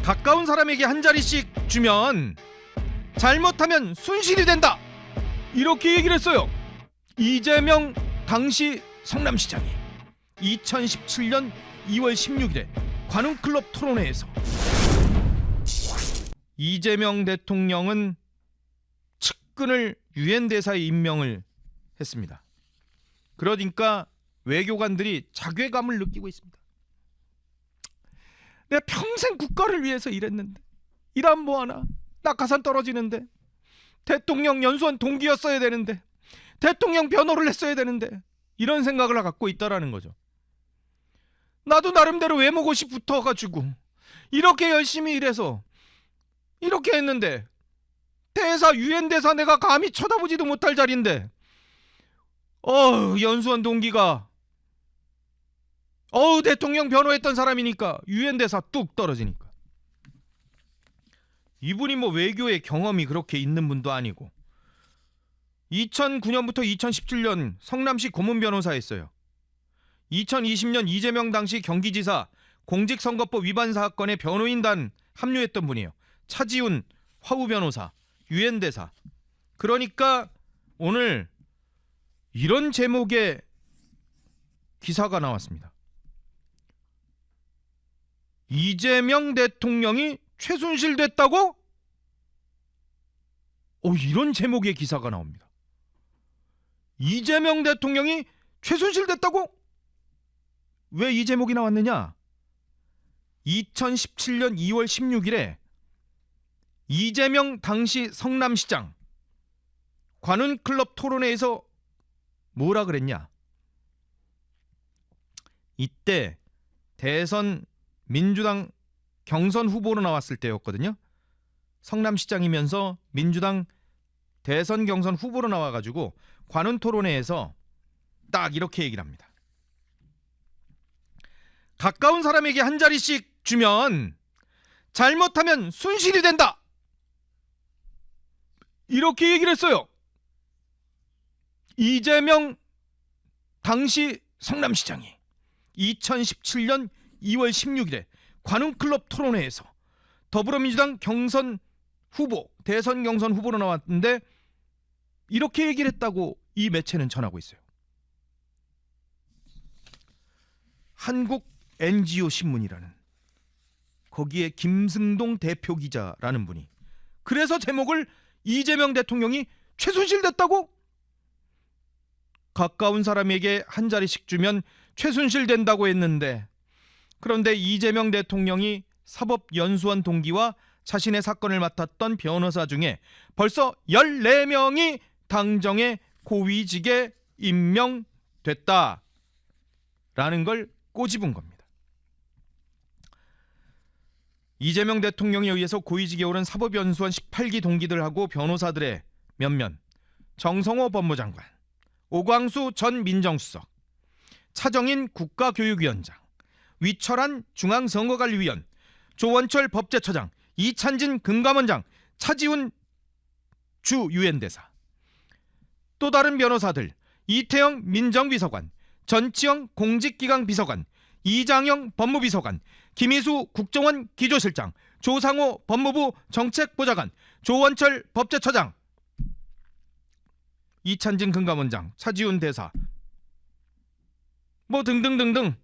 가까운 사람에게 한 자리씩 주면 잘못하면 순실이 된다, 이렇게 얘기를 했어요. 이재명 당시 성남시장이 2017년 2월 16일에 관훈클럽 토론회에서 이재명 대통령은 측근을 유엔 대사에 임명을 했습니다. 그러니까 외교관들이 자괴감을 느끼고 있습니다. 내가 평생 국가를 위해서 일했는데 일하면 뭐하나, 낙하산 떨어지는데, 대통령 연수원 동기였어야 되는데, 대통령 변호를 했어야 되는데, 이런 생각을 갖고 있다라는 거죠. 나도 나름대로 외모고시 붙어가지고 이렇게 열심히 일해서 이렇게 했는데, 대사, 유엔 대사 내가 감히 쳐다보지도 못할 자리인데, 연수원 동기가 대통령 변호했던 사람이니까 유엔 대사 뚝 떨어지니까. 이분이 뭐 외교의 경험이 그렇게 있는 분도 아니고 2009년부터 2017년 성남시 고문 변호사였어요. 2020년 이재명 당시 경기지사 공직선거법 위반 사건의 변호인단 합류했던 분이에요. 차지훈 화우 변호사, 유엔 대사. 그러니까 오늘 이런 제목의 기사가 나왔습니다. 이재명 대통령이 최순실 됐다고? 이런 제목의 기사가 나옵니다. 이재명 대통령이 최순실 됐다고? 왜 이 제목이 나왔느냐? 2017년 2월 16일에 이재명 당시 성남시장 관훈클럽 토론회에서 뭐라 그랬냐? 이때 대선 민주당 경선 후보로 나왔을 때였거든요. 성남시장이면서 민주당 대선 경선 후보로 나와가지고 관훈 토론회에서 딱 이렇게 얘기를 합니다. 가까운 사람에게 한 자리씩 주면 잘못하면 순실이 된다, 이렇게 얘기를 했어요. 이재명 당시 성남시장이 2017년 2월 16일에 관훈클럽 토론회에서 더불어민주당 경선 후보, 대선 경선 후보로 나왔는데 이렇게 얘기를 했다고 이 매체는 전하고 있어요. 한국 NGO 신문이라는, 거기에 김승동 대표 기자라는 분이, 그래서 제목을 이재명 대통령이 최순실 됐다고? 가까운 사람에게 한 자리씩 주면 최순실 된다고 했는데, 그런데 이재명 대통령이 사법연수원 동기와 자신의 사건을 맡았던 변호사 중에 벌써 14명이 당정의 고위직에 임명됐다라는 걸 꼬집은 겁니다. 이재명 대통령에 의해서 고위직에 오른 사법연수원 18기 동기들하고 변호사들의 면면, 정성호 법무장관, 오광수 전 민정수석, 차정인 국가교육위원장, 위철한 중앙선거관리위원, 조원철 법제처장, 이찬진 금감원장, 차지훈 주 유엔대사, 또 다른 변호사들 이태영 민정비서관, 전치영 공직기강 비서관, 이장영 법무비서관, 김희수 국정원 기조실장, 조상호 법무부 정책보좌관, 조원철 법제처장, 이찬진 금감원장, 차지훈 대사, 뭐 등등등등